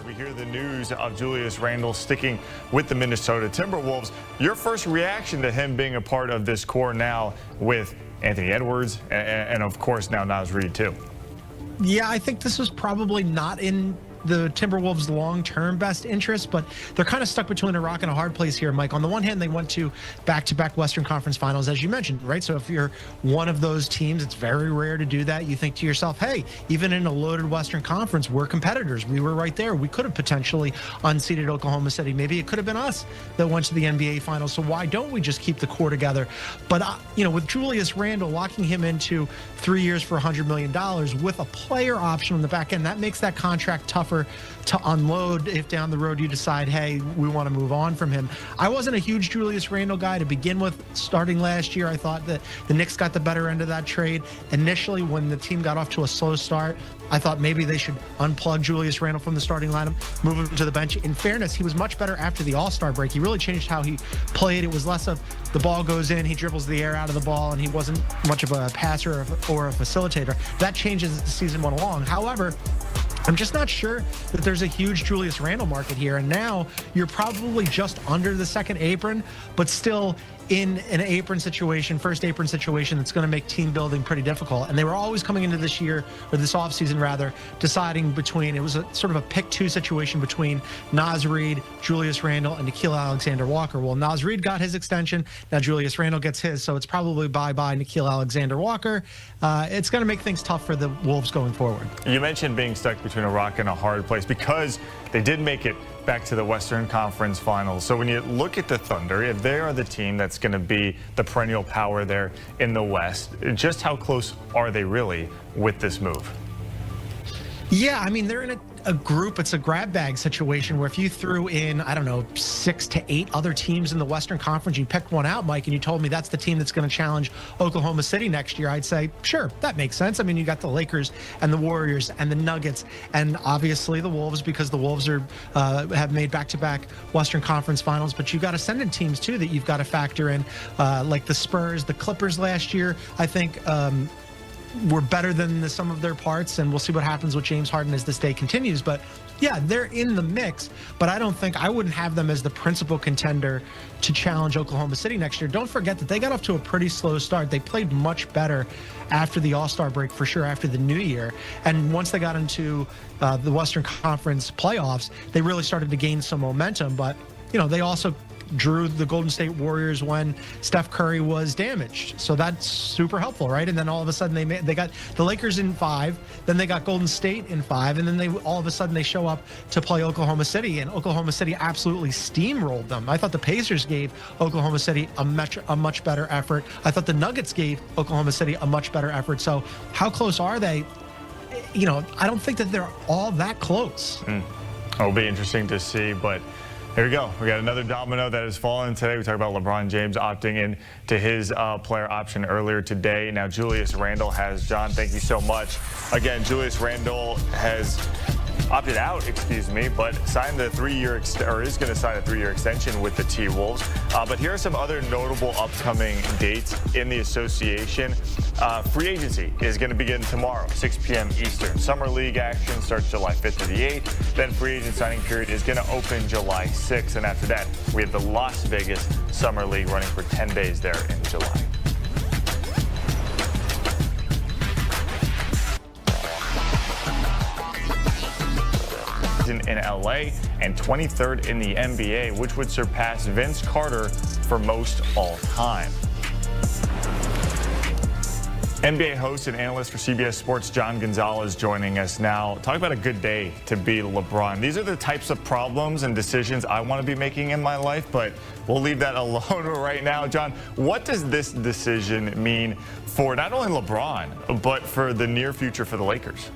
we hear the news of Julius Randle sticking with the Minnesota Timberwolves. Your first reaction to him being a part of this core now with Anthony Edwards and of course now Naz Reid too? Yeah, I think this was probably not in the Timberwolves' long-term best interest, but they're kind of stuck between a rock and a hard place here, Mike. On the one hand, they went to back-to-back Western Conference Finals, as you mentioned, right? So if you're one of those teams, it's very rare to do that. You think to yourself, hey, even in a loaded Western Conference, we're competitors. We were right there. We could have potentially unseated Oklahoma City. Maybe it could have been us that went to the NBA Finals. So why don't we just keep the core together? But, with Julius Randle, locking him into 3 years for $100 million with a player option on the back end, that makes that contract tougher to unload if down the road you decide, hey, we want to move on from him. I wasn't a huge Julius Randle guy to begin with. Starting last year, I thought that the Knicks got the better end of that trade. Initially, when the team got off to a slow start, I thought maybe they should unplug Julius Randle from the starting lineup, move him to the bench. In fairness, he was much better after the All-Star break. He really changed how he played. It was less of the ball goes in, he dribbles the air out of the ball, and he wasn't much of a passer or a facilitator. That changes as the season went along. However, I'm just not sure that there's a huge Julius Randle market here. And now you're probably just under the second apron, but still in an apron situation, first apron situation that's going to make team building pretty difficult. And they were always coming into this year, or this offseason rather, deciding between, it was a sort of a pick-two situation between Naz Reid, Julius Randle, and Nickeil Alexander-Walker. Well, Naz Reid got his extension. Now Julius Randle gets his, so it's probably bye-bye Nickeil Alexander-Walker. It's going to make things tough for the Wolves going forward. You mentioned being stuck between a rock and a hard place because they did make it back to the Western Conference Finals. So when you look at the Thunder, if they are the team that's going to be the perennial power there in the West, just how close are they really with this move? Yeah, I mean, they're in a group, it's a grab bag situation where if you threw in, I don't know, 6 to 8 other teams in the Western Conference, you picked one out, Mike, and you told me that's the team that's going to challenge Oklahoma City next year, I'd say, sure, that makes sense. I mean, you got the Lakers and the Warriors and the Nuggets and obviously the Wolves, because the Wolves are have made back-to-back Western Conference Finals, but you've got ascendant teams too that you've got to factor in, like the Spurs, the Clippers last year, I think, were better than the sum of their parts, and we'll see what happens with James Harden as this day continues. But yeah, they're in the mix, but I wouldn't have them as the principal contender to challenge Oklahoma City next year. Don't forget that they got off to a pretty slow start. They played much better after the All-Star break, for sure, after the new year. And once they got into the Western Conference playoffs, they really started to gain some momentum. But, they also drew the Golden State Warriors when Steph Curry was damaged. So that's super helpful, right? And then all of a sudden they got the Lakers in 5, then they got Golden State in 5, and then all of a sudden they show up to play Oklahoma City, and Oklahoma City absolutely steamrolled them. I thought the Pacers gave Oklahoma City a much better effort. I thought the Nuggets gave Oklahoma City a much better effort. So how close are they? I don't think that they're all that close. It'll be interesting to see, but here we go. We got another domino that has fallen today. We talked about LeBron James opting in to his player option earlier today. Now Julius Randle has. John, thank you so much. Again, Julius Randle has opted out, but signed the 3-year is going to sign a 3-year extension with the T-Wolves. But here are some other notable upcoming dates in the association. Free agency is going to begin tomorrow, 6 p.m. Eastern. Summer League action starts July 5th to the 8th. Then free agent signing period is going to open July 6th. And after that, we have the Las Vegas Summer League running for 10 days there in July. In LA and 23rd in the NBA, which would surpass Vince Carter for most all time. NBA host and analyst for CBS Sports, John Gonzalez, joining us now. Talk about a good day to be LeBron. These are the types of problems and decisions I want to be making in my life, but we'll leave that alone right now. John, what does this decision mean for not only LeBron, but for the near future for the Lakers?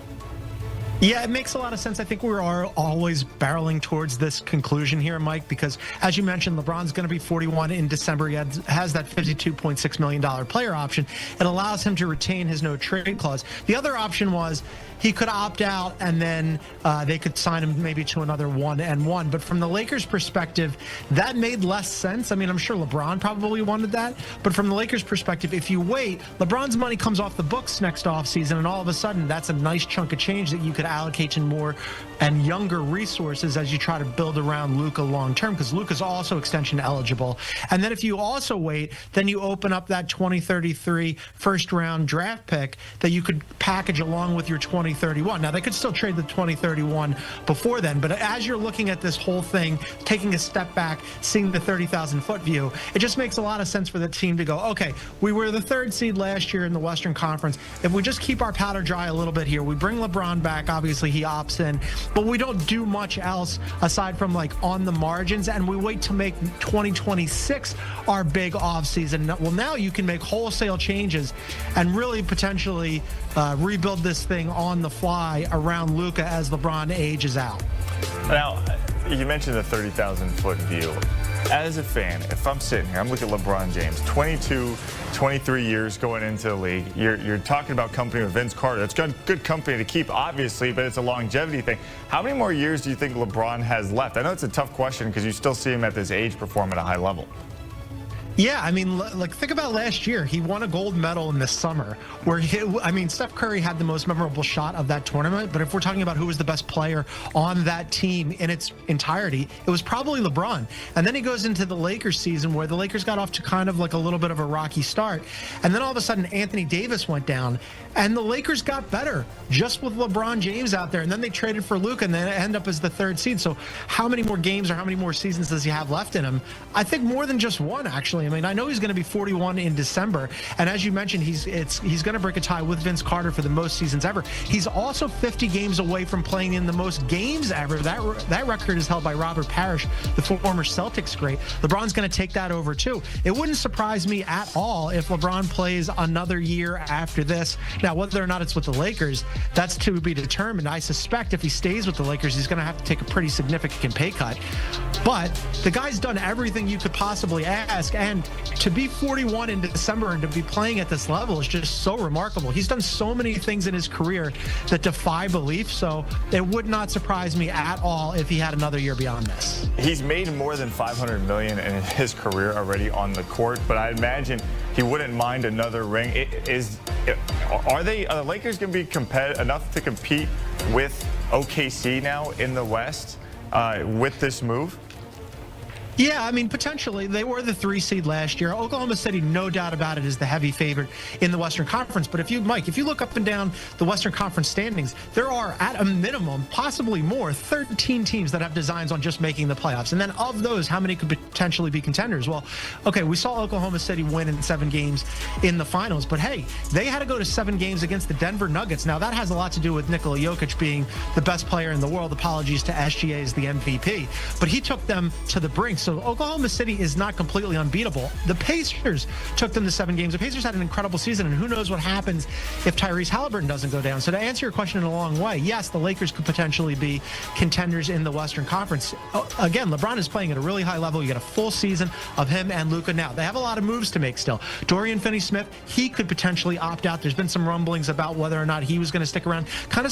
Yeah, it makes a lot of sense. I think we're always barreling towards this conclusion here, Mike, because as you mentioned, LeBron's going to be 41 in December. He has that $52.6 million player option. It allows him to retain his no trade clause. The other option was he could opt out and then they could sign him maybe to another 1-and-1. But from the Lakers' perspective, that made less sense. I mean, I'm sure LeBron probably wanted that. But from the Lakers' perspective, if you wait, LeBron's money comes off the books next offseason, and all of a sudden that's a nice chunk of change that you could allocate to more and younger resources as you try to build around Luka long term, because Luka's also extension eligible. And then if you also wait, then you open up that 2033 first round draft pick that you could package along with your 2031. Now, they could still trade the 2031 before then, but as you're looking at this whole thing, taking a step back, seeing the 30,000-foot view, it just makes a lot of sense for the team to go, okay, we were the 3rd seed last year in the Western Conference. If we just keep our powder dry a little bit here, we bring LeBron back, obviously he opts in, but we don't do much else aside from like on the margins, and we wait to make 2026 our big offseason. Well, now you can make wholesale changes and really potentially rebuild this thing on the fly around Luka as LeBron ages out. Now, you mentioned the 30,000-foot view. As a fan, if I'm sitting here, I'm looking at LeBron James, 22, 23 years going into the league. You're talking about company with Vince Carter. It's good company to keep, obviously, but it's a longevity thing. How many more years do you think LeBron has left? I know it's a tough question because you still see him at this age perform at a high level. Yeah, I mean, like, think about last year. He won a gold medal in the summer where, Steph Curry had the most memorable shot of that tournament. But if we're talking about who was the best player on that team in its entirety, it was probably LeBron. And then he goes into the Lakers season where the Lakers got off to kind of like a little bit of a rocky start. And then all of a sudden, Anthony Davis went down and the Lakers got better just with LeBron James out there. And then they traded for Luka and then end up as the 3rd seed. So how many more games or how many more seasons does he have left in him? I think more than just one, actually. I mean, I know he's going to be 41 in December, and as you mentioned, he's going to break a tie with Vince Carter for the most seasons ever. He's also 50 games away from playing in the most games ever. That record is held by Robert Parrish, the former Celtics great. LeBron's going to take that over too. It wouldn't surprise me at all if LeBron plays another year after this. Now, whether or not it's with the Lakers, that's to be determined. I suspect if he stays with the Lakers, he's going to have to take a pretty significant pay cut. But the guy's done everything you could possibly ask, and to be 41 in December and to be playing at this level is just so remarkable. He's done so many things in his career that defy belief, so it would not surprise me at all if he had another year beyond this. He's made more than $500 million in his career already on the court, but I imagine he wouldn't mind another ring. Are the Lakers going to be enough to compete with OKC now in the West with this move? Yeah, I mean, potentially. They were the 3 seed last year. Oklahoma City, no doubt about it, is the heavy favorite in the Western Conference. But if you look up and down the Western Conference standings, there are, at a minimum, possibly more, 13 teams that have designs on just making the playoffs. And then of those, how many could potentially be contenders? Well, okay, we saw Oklahoma City win in 7 games in the finals. But, hey, they had to go to 7 games against the Denver Nuggets. Now, that has a lot to do with Nikola Jokic being the best player in the world. Apologies to SGA as the MVP. But he took them to the brink. So Oklahoma City is not completely unbeatable. The Pacers took them to 7 games. The Pacers had an incredible season, and who knows what happens if Tyrese Halliburton doesn't go down. So to answer your question in a long way, yes, the Lakers could potentially be contenders in the Western Conference. Again, LeBron is playing at a really high level. You get a full season of him and Luka. Now, they have a lot of moves to make still. Dorian Finney-Smith, he could potentially opt out. There's been some rumblings about whether or not he was going to stick around. Kind of